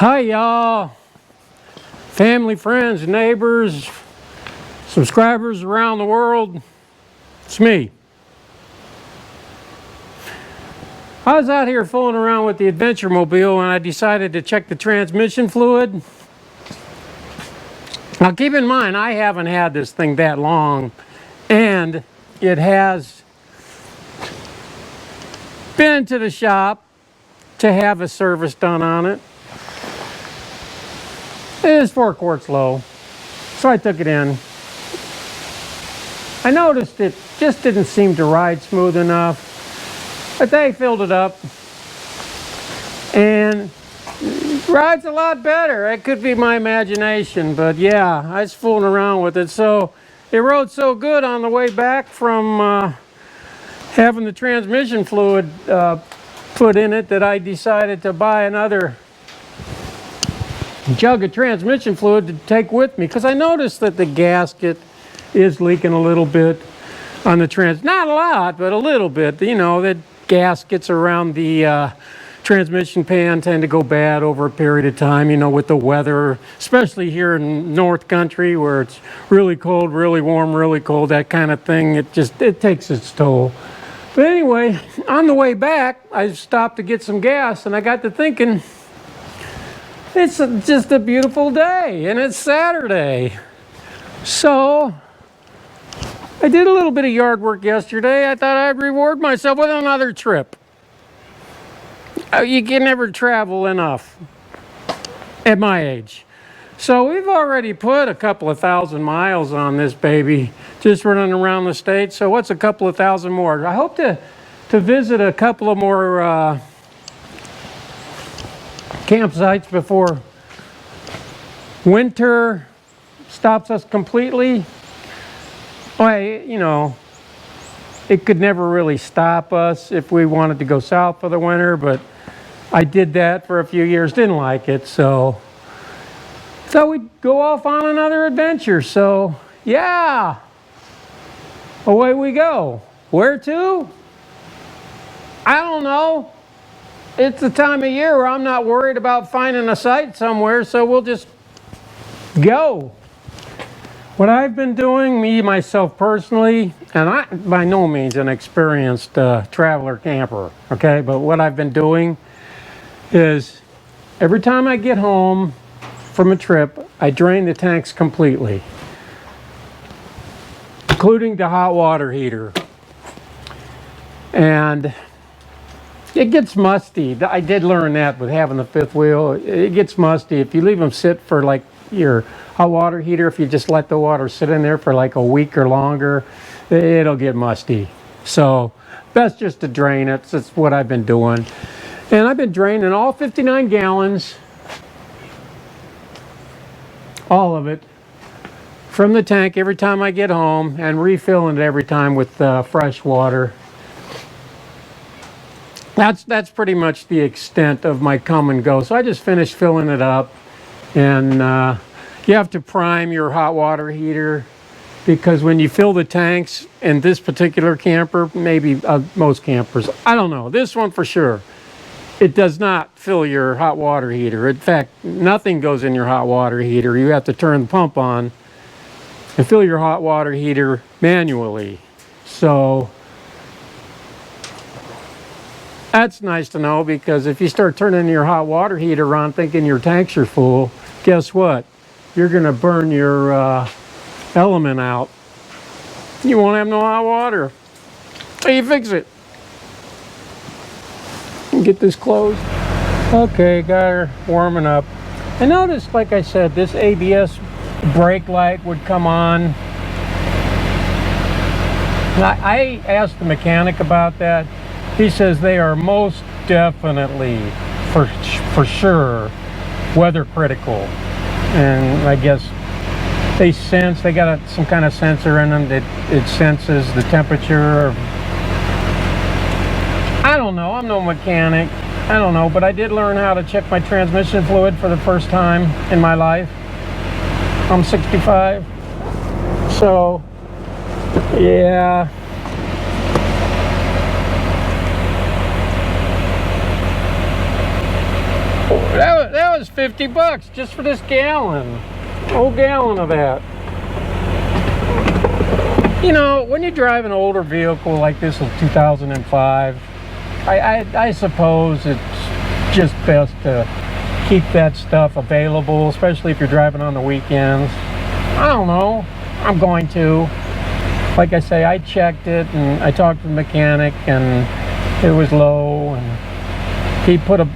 Hi y'all, family, friends, neighbors, subscribers around the world. It's me. I was out here fooling around with the adventure mobile and I decided to check the transmission fluid. Now keep in mind, I haven't had this thing that long and it has been to the shop to have a service done on it. It is 4 quarts low, so I took it in. I noticed it just didn't seem to ride smooth enough, but they filled it up and it rides a lot better. It could be my imagination, but yeah, I was fooling around with it. So it rode so good on the way back from having the transmission fluid put in it that I decided to buy another jug of transmission fluid to take with me, because I noticed that the gasket is leaking a little bit on the not a lot, but a little bit. You know, the gaskets around the transmission pan tend to go bad over a period of time, you know, with the weather, especially here in North Country where it's really cold, really warm, really cold, that kind of thing. It takes its toll. But anyway, on the way back, I stopped to get some gas and I got to thinking, it's just a beautiful day, and it's Saturday. So, I did a little bit of yard work yesterday. I thought I'd reward myself with another trip. You can never travel enough at my age. So, we've already put a couple of thousand miles on this baby, just running around the state. So, what's a couple of thousand more? I hope to visit a couple of more campsites before winter stops us completely. Well, you know, it could never really stop us if we wanted to go south for the winter, but I did that for a few years, didn't like it, so we'd go off on another adventure. So yeah, away we go. Where to? I don't know. It's the time of year where I'm not worried about finding a site somewhere, so we'll just go. What I've been doing, me, myself personally, and I'm by no means an experienced traveler camper, okay? But what I've been doing is every time I get home from a trip, I drain the tanks completely, including the hot water heater. And it gets musty. I did learn that with having the fifth wheel. It gets musty. If you leave them sit for like your hot water heater, if you just let the water sit in there for like a week or longer, it'll get musty. So best just to drain it. That's what I've been doing. And I've been draining all 59 gallons, all of it, from the tank every time I get home and refilling it every time with fresh water. That's pretty much the extent of my come and go. So I just finished filling it up, and you have to prime your hot water heater, because when you fill the tanks in this particular camper, maybe most campers, I don't know, this one for sure, it does not fill your hot water heater. In fact, nothing goes in your hot water heater. You have to turn the pump on and fill your hot water heater manually. So that's nice to know, because if you start turning your hot water heater on thinking your tanks are full, guess what? You're going to burn your element out. You won't have no hot water. How do you fix it? Get this closed. Okay, got her warming up. I noticed, like I said, this ABS brake light would come on. I asked the mechanic about that. He says they are most definitely, for sure, weather critical. And I guess they got some kind of sensor in them that it senses the temperature. I don't know, I'm no mechanic. I don't know, but I did learn how to check my transmission fluid for the first time in my life. I'm 65. So, yeah. That That was 50 bucks just for this gallon. Whole gallon of that. You know, when you drive an older vehicle like this is 2005, I suppose it's just best to keep that stuff available, especially if you're driving on the weekends. I don't know. I'm going to. Like I say, I checked it and I talked to the mechanic and it was low and he put a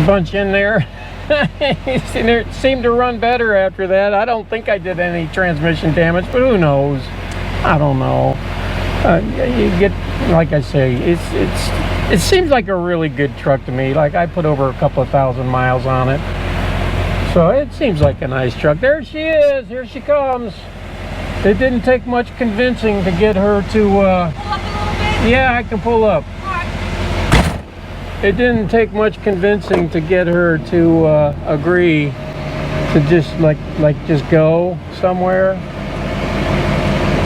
bunch in there. It seemed to run better after that. I don't think I did any transmission damage, but who knows? I don't know. You get, like I say, it seems like a really good truck to me. Like I put over a couple of thousand miles on it, so it seems like a nice truck. There she is. Here she comes. It didn't take much convincing to get her to. Pull up a little bit? Yeah, I can pull up. It didn't take much convincing to get her to agree to just just go somewhere.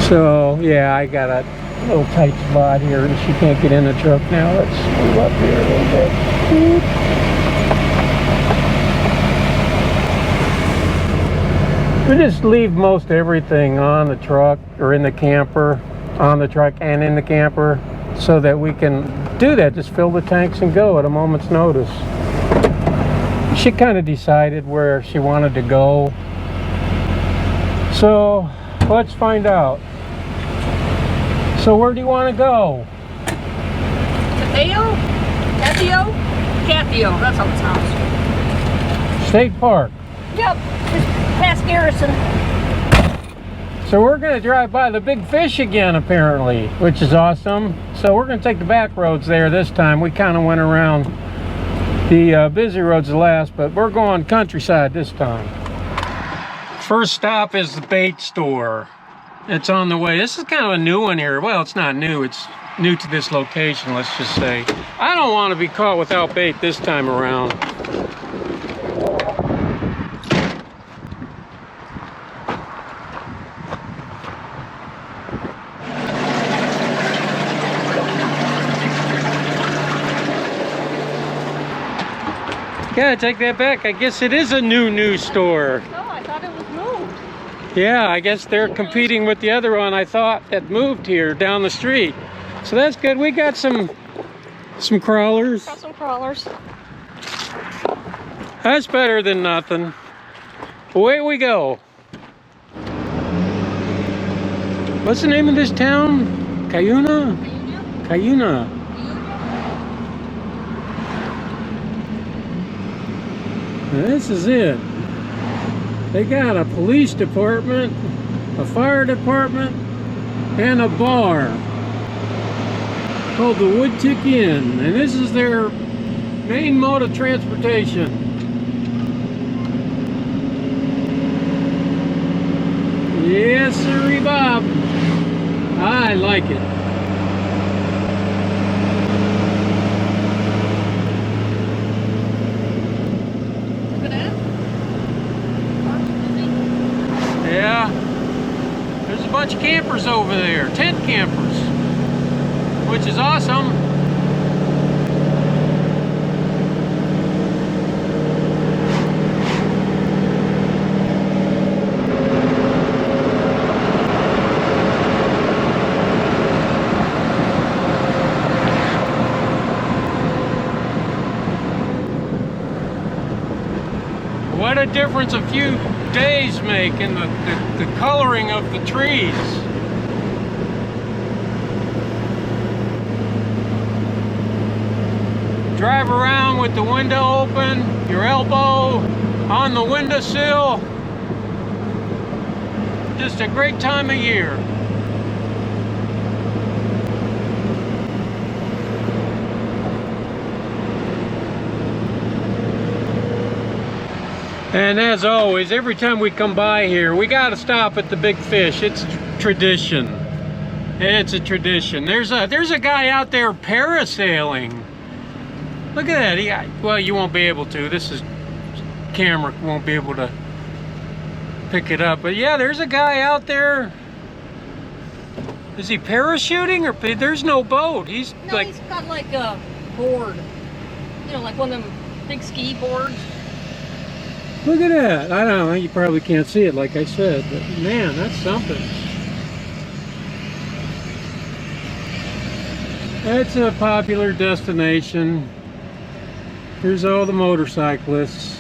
So yeah, I got a little tight spot here and she can't get in the truck now. Let's move up here a little bit. We just leave most everything on the truck or in the camper, on the truck and in the camper, so that we can do that, just fill the tanks and go at a moment's notice. She kind of decided where she wanted to go, so let's find out. So where do you want to go? Kathio? Kathio? Kathio, that's how it sounds. State Park. Yep, just past Garrison. So we're going to drive by the Big Fish again, apparently, which is awesome. So we're going to take the back roads there this time. We kind of went around the busy roads last, but we're going countryside this time. First stop is the bait store. It's on the way. This is kind of a new one here. Well, it's not new. It's new to this location, let's just say. I don't want to be caught without bait this time around. Gotta take that back. I guess it is a new store. Oh, I thought it was moved. Yeah, I guess they're competing with the other one I thought that moved here down the street. So that's good. We got some crawlers. Got some crawlers. That's better than nothing. Away we go. What's the name of this town? Cuyuna? Cuyuna. This is it. They got a police department, a fire department, and a bar called the Woodtick Inn. And this is their main mode of transportation. Yes, sirree, Bob. I like it. Yeah, there's a bunch of campers over there, tent campers, which is awesome. What a difference a few days make in the coloring of the trees. Drive around with the window open, your elbow on the windowsill. Just a great time of year. And as always, every time we come by here, we got to stop at the Big Fish. It's tradition. It's a tradition. There's a guy out there parasailing. Look at that. Well, you won't be able to. Camera won't be able to pick it up. But yeah, there's a guy out there. Is he parachuting or there's no boat? He's got like a board. You know, like one of them Big ski boards. Look at that. I don't know, you probably can't see it like I said, but man, that's something. It's a popular destination. Here's all the motorcyclists.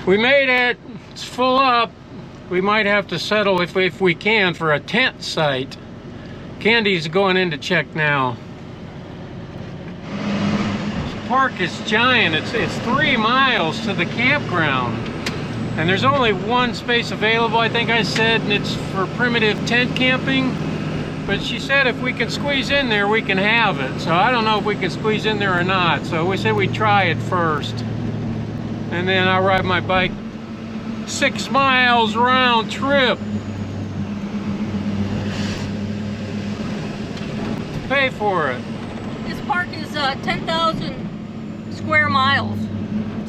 We made it. It's full up. We might have to settle if we can for a tent site. Candy's going in to check now. This park is giant. It's 3 miles to the campground. And there's only one space available, I think I said, and it's for primitive tent camping. But she said if we can squeeze in there, we can have it. So I don't know if we can squeeze in there or not. So we said we'd try it first. And then I'll ride my bike 6 miles round trip. Pay for it. This park is 10,000 square miles.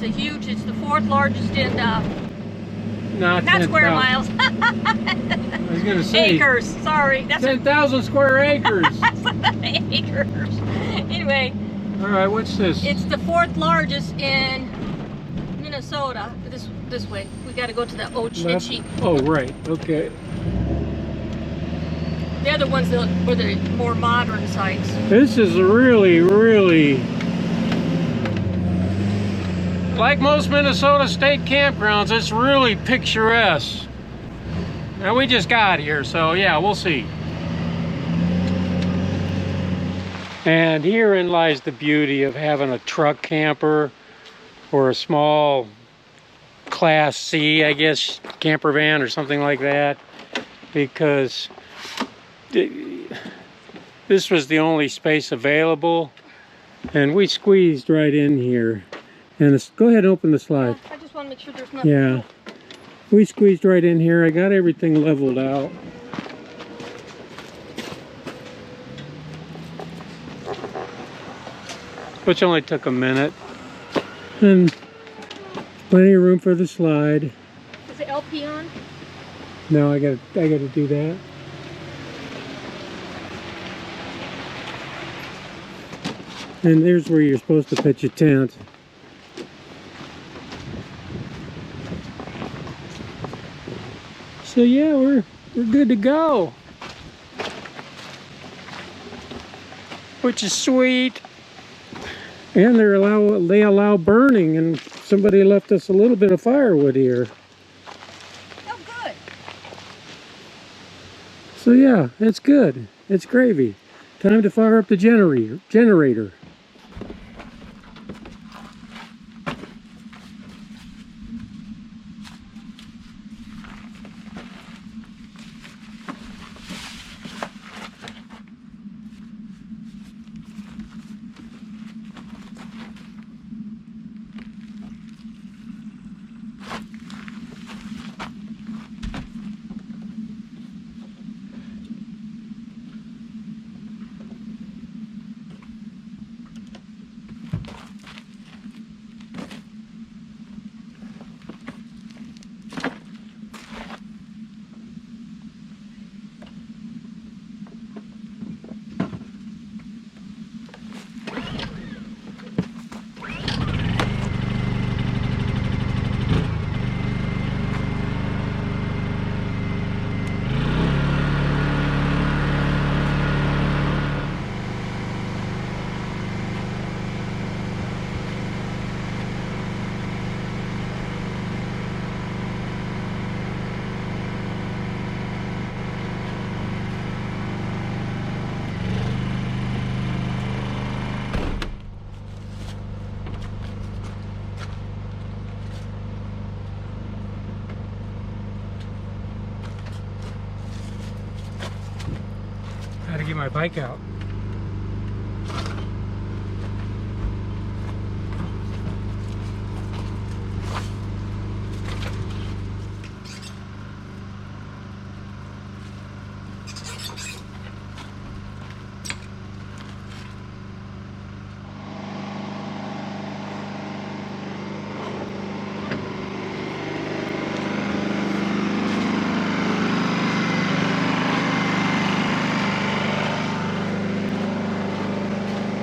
It's the 4th largest in, not square miles. I was gonna say. Acres, sorry. That's 10,000 square acres. acres. Anyway. All right, what's this? It's the 4th largest in Minnesota. This way. We got to go to the Ochi. Oh, right. Okay. The other ones were the more modern sites. This is really, really, like most Minnesota state campgrounds, it's really picturesque. Now we just got here, so yeah, we'll see. And herein lies the beauty of having a truck camper or a small Class C, I guess, camper van or something like that, because this was the only space available, and we squeezed right in here. And go ahead and open the slide. I just want to make sure there's nothing. Yeah, we squeezed right in here. I got everything leveled out. Which only took a minute. And plenty of room for the slide. Is the LP on? No, I got to do that. And there's where you're supposed to pitch your tent. So yeah, we're good to go. Which is sweet. And they allow burning in somebody left us a little bit of firewood here. Oh, good. So yeah, it's good. It's gravy. Time to fire up the generator. Had to get my bike out.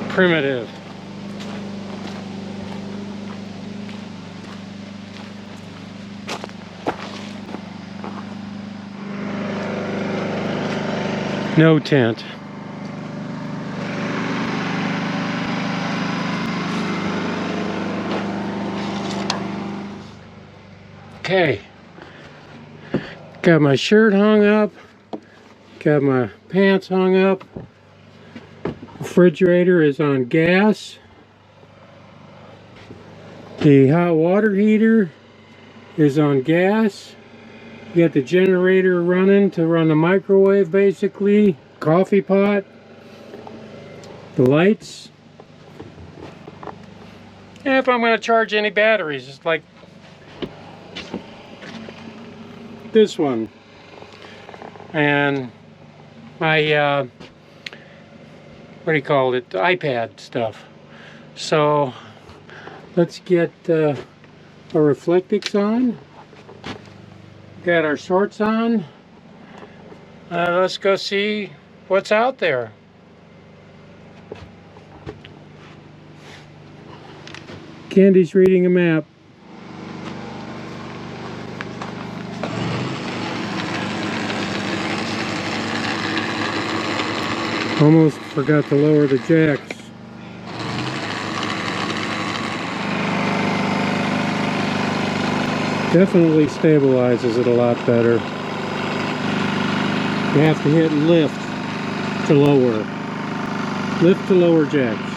Primitive. No tent. Okay. Got my shirt hung up. Got my pants hung up. Refrigerator is on gas. The hot water heater is on gas. You got the generator running to run the microwave, basically. Coffee pot. The lights. And if I'm going to charge any batteries, it's like this one. And my what do you call it, iPad stuff. So let's get our reflectix on. Got our shorts on. Let's go see what's out there. Candy's reading a map. Almost forgot to lower the jacks. Definitely stabilizes it a lot better. You have to hit lift to lower. Lift to lower jacks.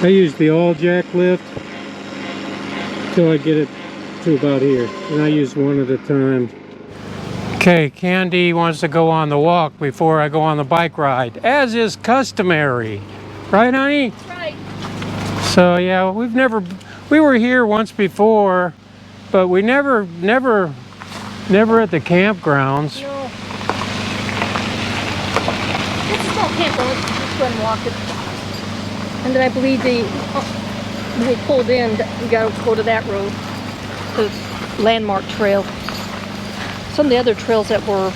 I use the all jack lift until I get it to about here, and I use one at a time. Okay, Candy wants to go on the walk before I go on the bike ride, as is customary. Right, honey? That's right. So yeah, we were here once before, but we never at the campgrounds. No. It's a small campground. Let's just go and walk it. And then I believe when we pulled in, we got to go to that road, the landmark trail. Some of the other trails that were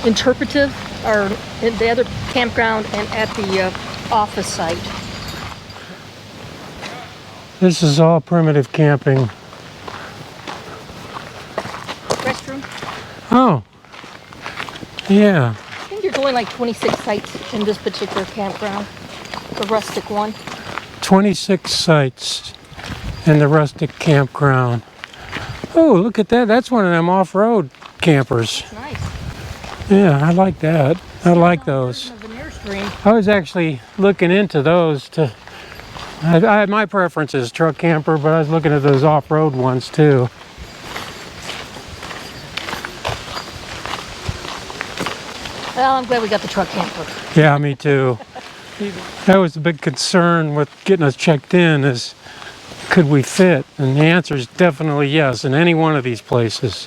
interpretive are at the other campground and at the office site. This is all primitive camping. Restroom? Oh. Yeah. I think there's only like 26 sites in this particular campground, the rustic one. 26 sites in the rustic campground. Oh, look at that. That's one of them off-road campers. Nice. Yeah, I like that. I like those. I was actually looking into those to... my preference is truck camper, but I was looking at those off-road ones too. Well, I'm glad we got the truck camper. Yeah, me too. That was the big concern with getting us checked in is, could we fit? And the answer is definitely yes in any one of these places.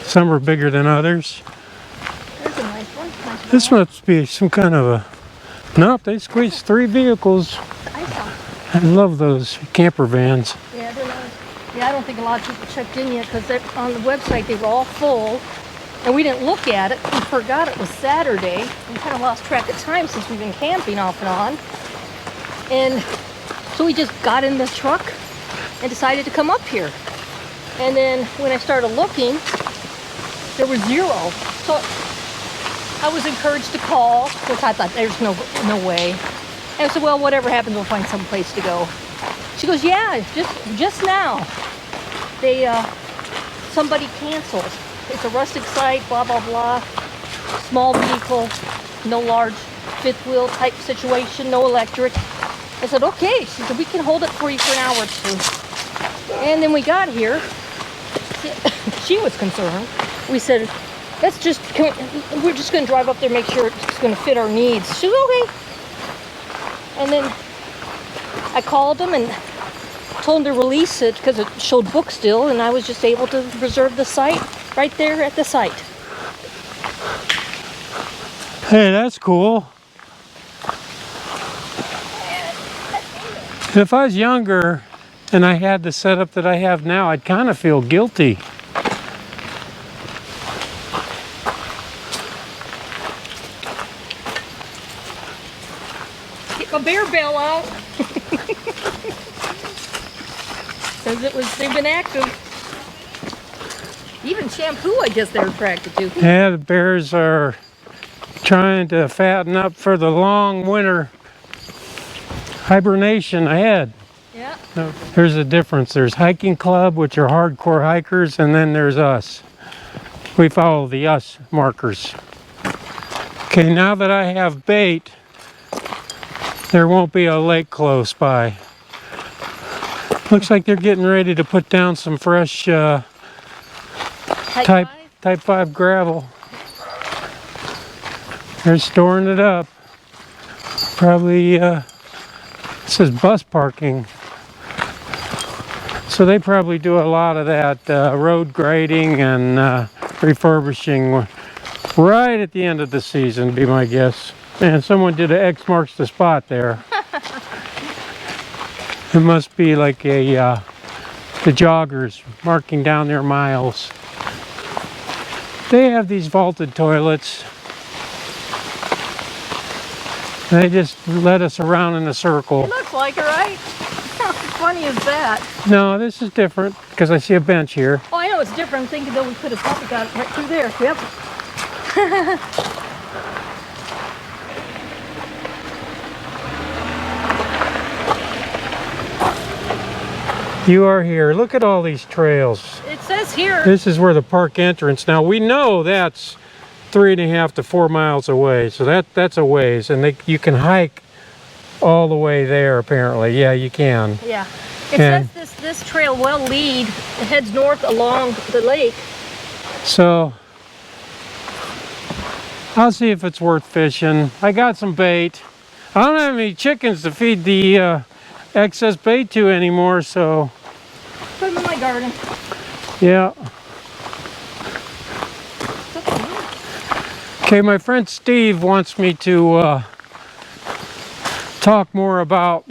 Some are bigger than others. There's a nice one. Nice This must be some kind of a... Nope, they squeezed 3 vehicles. I love those camper vans. Yeah, they're nice. Yeah, I don't think a lot of people checked in yet because on the website they were all full. And we didn't look at it. We forgot it was Saturday. We kind of lost track of time since we've been camping off and on. And so we just got in the truck and decided to come up here. And then when I started looking, there was 0. So I was encouraged to call, which I thought there's no way. And I said, well, whatever happens, we'll find some place to go. She goes, yeah, just now. Somebody canceled. It's a rustic site, blah, blah, blah. Small vehicle, no large fifth wheel type situation, no electric. I said, okay. She said, we can hold it for you for an hour or 2. And then we got here. She was concerned. We said, we're just going to drive up there, make sure it's going to fit our needs. She said, okay. And then I called them and told them to release it because it showed book still, and I was just able to reserve the site right there at the site. Hey, that's cool. If I was younger and I had the setup that I have now, I'd kind of feel guilty. Get my bear bell out. Says they've been active. Even shampoo, I guess they're attracted to. Yeah, the bears are trying to fatten up for the long winter hibernation ahead. Yeah. There's a difference. There's hiking club, which are hardcore hikers, and then there's us. We follow the us markers. Okay, now that I have bait, there won't be a lake close by. Looks like they're getting ready to put down some fresh Type 5 gravel. They're storing it up. Probably, this is bus parking. So they probably do a lot of that road grading and refurbishing right at the end of the season, be my guess. Man, someone did an X marks the spot there. It must be like the joggers marking down their miles. They have these vaulted toilets. They just let us around in a circle. It looks like it, right? How funny is that? No, this is different because I see a bench here. Oh, I know it's different. I'm thinking though we could have probably got it right through there. Yep. You are here. Look at all these trails. It says here. This is where the park entrance. Now we know that's 3.5 to 4 miles away, so that's a ways, and you can hike all the way there apparently. Yeah, you can. Yeah. It says this trail will lead. It heads north along the lake. So I'll see if it's worth fishing. I got some bait. I don't have any chickens to feed the excess bait to anymore, so Put them in my garden. yeah. Okay, my friend Steve wants me to talk more about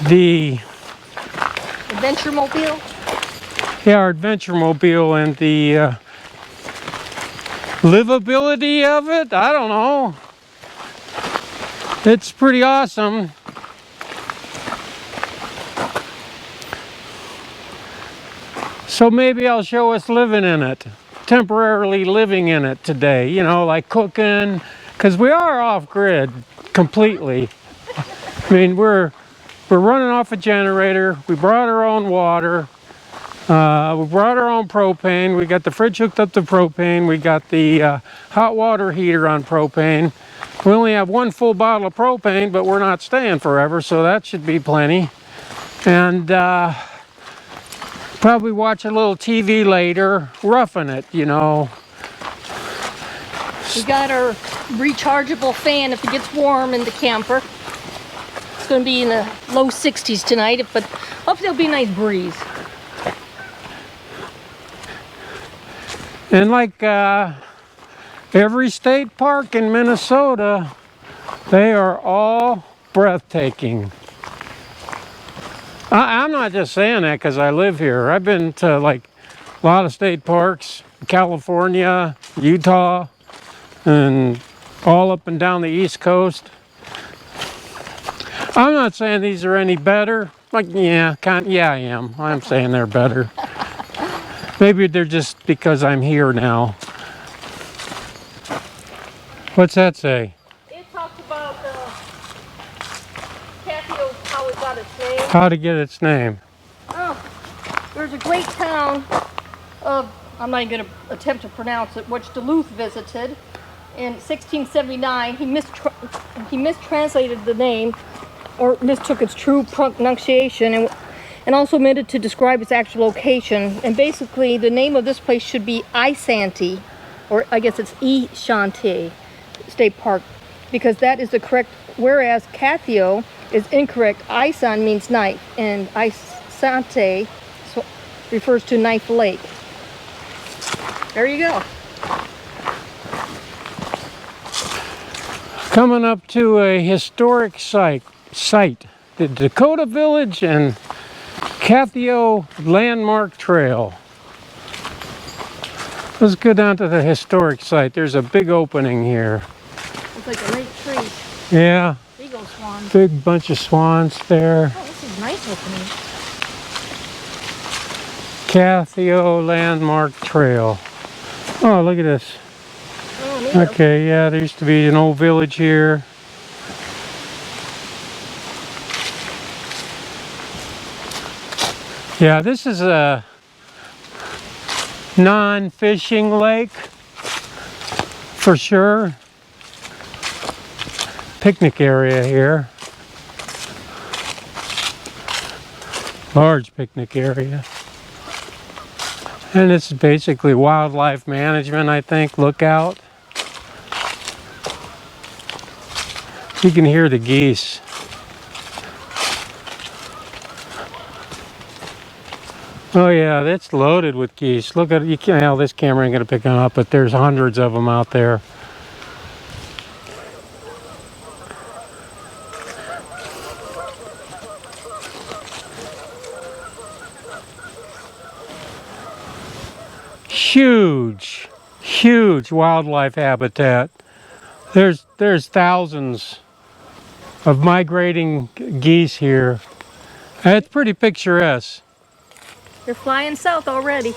the Adventure mobile. Yeah, our adventure mobile and the livability of it. I don't know. It's pretty awesome. So maybe I'll show us living in it, temporarily living in it today, you know, like cooking, because we are off grid completely. I mean, we're running off a generator. We brought our own water. We brought our own propane. We got the fridge hooked up to propane. We got the hot water heater on propane. We only have one full bottle of propane, but we're not staying forever, so that should be plenty. And probably watch a little TV later, roughing it, you know. We got our rechargeable fan if it gets warm in the camper. It's going to be in the low 60s tonight, but hopefully there'll be a nice breeze. And like every state park in Minnesota, they are all breathtaking. I'm not just saying that because I live here. I've been to like a lot of state parks, California, Utah, and all up and down the East Coast. I'm not saying these are any better. Like, yeah, I am. I'm saying they're better. Maybe they're just because I'm here now. What's that say? It talks about Kathio, how it got its name. How to get its name. Oh, there's a great town of, I'm not going to attempt to pronounce it, which Duluth visited in 1679. He mistranslated the name, or mistook its true pronunciation, and also meant it to describe its actual location. And basically, the name of this place should be Isanti, or I guess it's Ishante State Park, because that is the correct, whereas Kathio is incorrect. Isan means knife, and Isante refers to Knife Lake. There you go. Coming up to a historic site, the Dakota Village and Kathio Landmark Trail. Let's go down to the historic site. There's a big opening here. Looks like a lake tree. Yeah. Big old swans. Big bunch of swans there. Oh, this is a nice opening. Kathio Landmark Trail. Oh, look at this. Oh, neat. Okay, yeah, there used to be an old village here. Yeah, this is a non-fishing lake for sure. Picnic area here. Large picnic area. And it's basically wildlife management, I think. Look out. You can hear the geese. Oh yeah, that's loaded with geese. Look at it. You can't. Well, this camera ain't gonna pick them up, but there's hundreds of them out there. Huge wildlife habitat. There's thousands of migrating geese here. It's pretty picturesque. They're flying south already.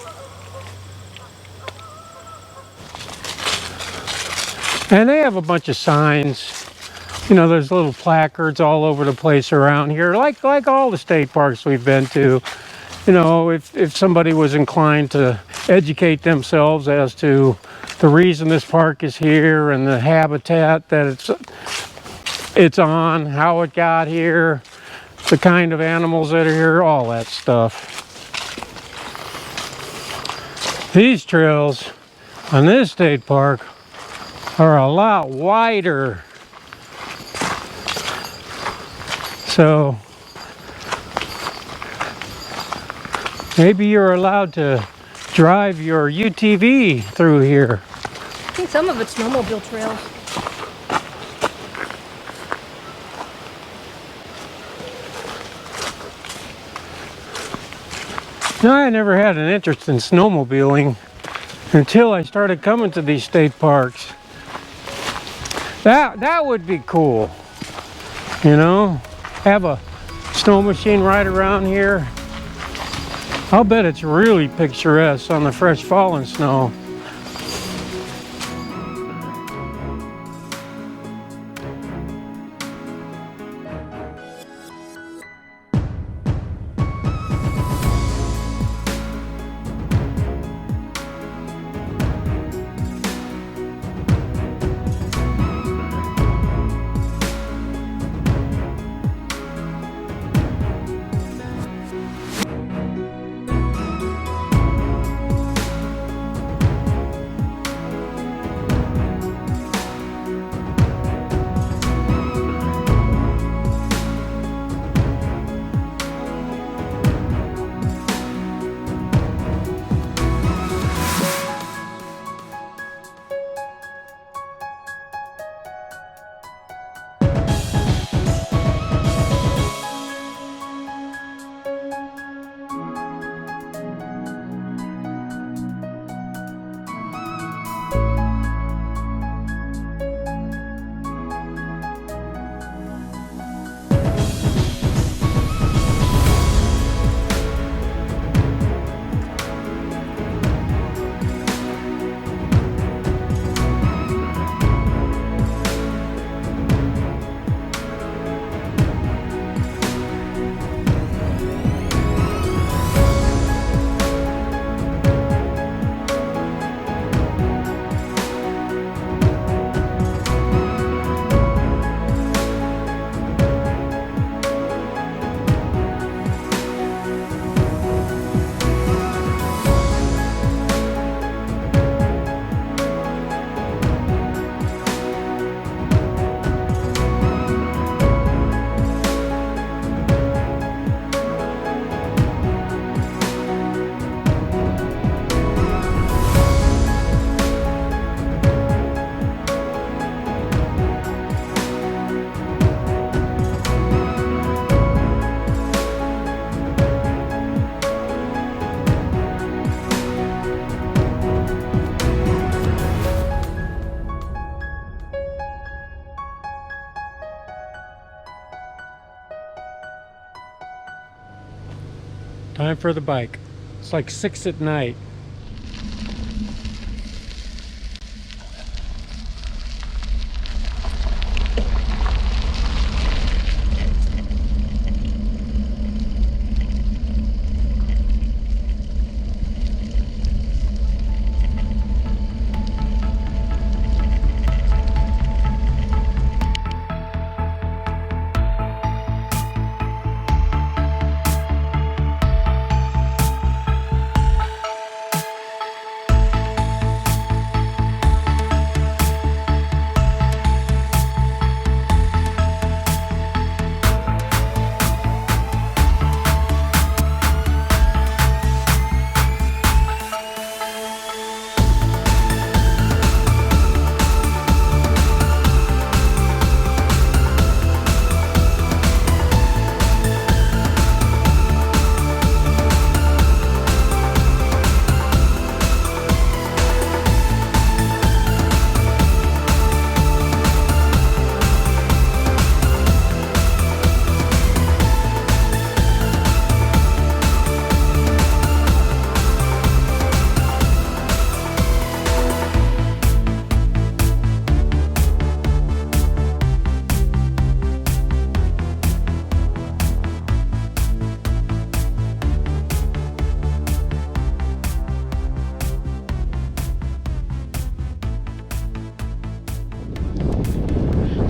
And they have a bunch of signs. You know, there's little placards all over the place around here, like all the state parks we've been to. You know, if somebody was inclined to educate themselves as to the reason this park is here and the habitat that it's on, how it got here, the kind of animals that are here, all that stuff. These trails on this state park are a lot wider. So maybe you're allowed to drive your UTV through here. I think some of it's snowmobile trails. Now, I never had an interest in snowmobiling until I started coming to these state parks. That would be cool, you know, have a snow machine right around here. I'll bet it's really picturesque on the fresh fallen snow. Time for the bike. It's like 6 at night.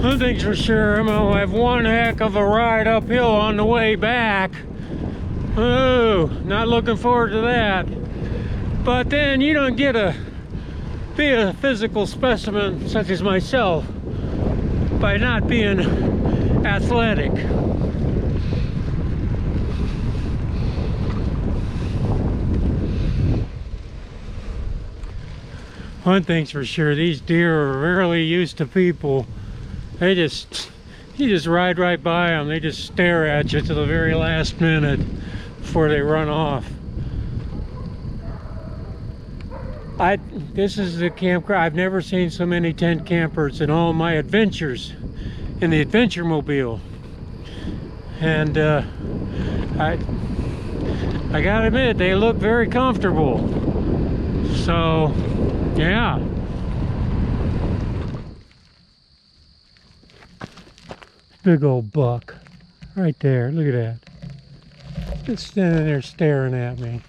One thing's for sure, I'm gonna have one heck of a ride uphill on the way back. Oh, not looking forward to that. But then you don't get to be a physical specimen such as myself by not being athletic. One thing's for sure, these deer are rarely used to people. You just ride right by them. They just stare at you to the very last minute before they run off. This is the campground. I've never seen so many tent campers in all my adventures in the adventure mobile. And I gotta admit, they look very comfortable. So, yeah. Big old buck. Right there, look at that. It's standing there staring at me.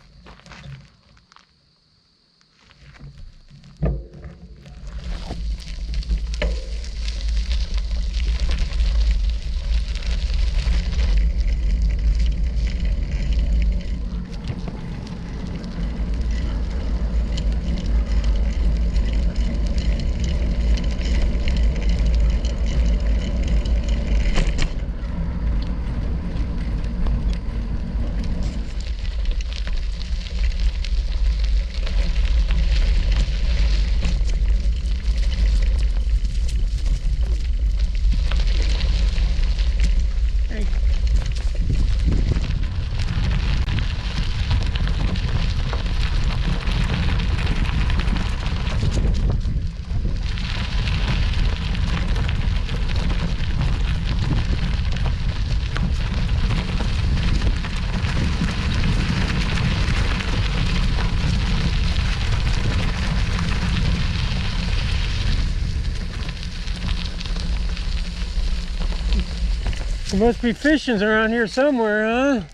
There must be fishing around here somewhere, huh? Oh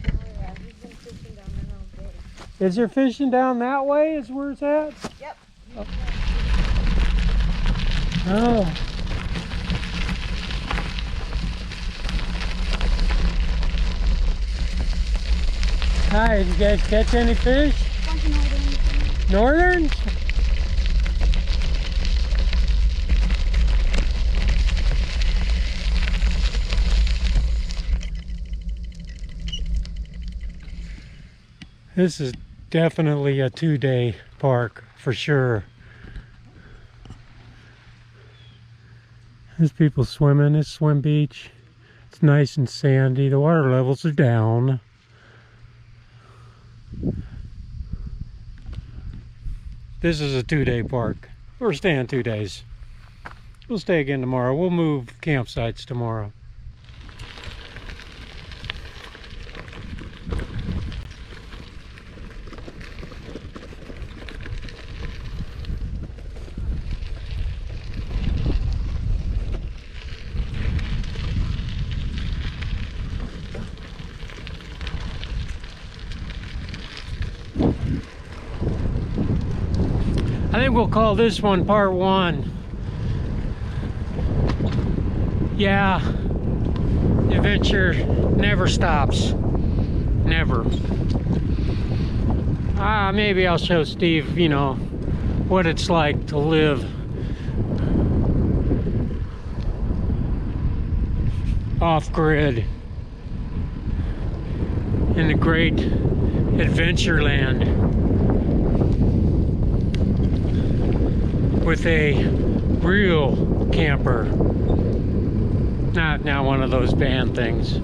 yeah, we've been fishing down there all day. Is there fishing down that way is where it's at? Yep. Oh. Hi, did you guys catch any fish? Northerns? This is definitely a 2-day park for sure. There's people swimming. It's swim beach. It's nice and sandy. The water levels are down. This is a 2-day park. We're staying 2 days. We'll stay again tomorrow. We'll move campsites tomorrow. I think we'll call this one part 1. Yeah, the adventure never stops. Never. Maybe I'll show Steve, you know, what it's like to live off-grid in the great adventure land with a real camper, not one of those van things.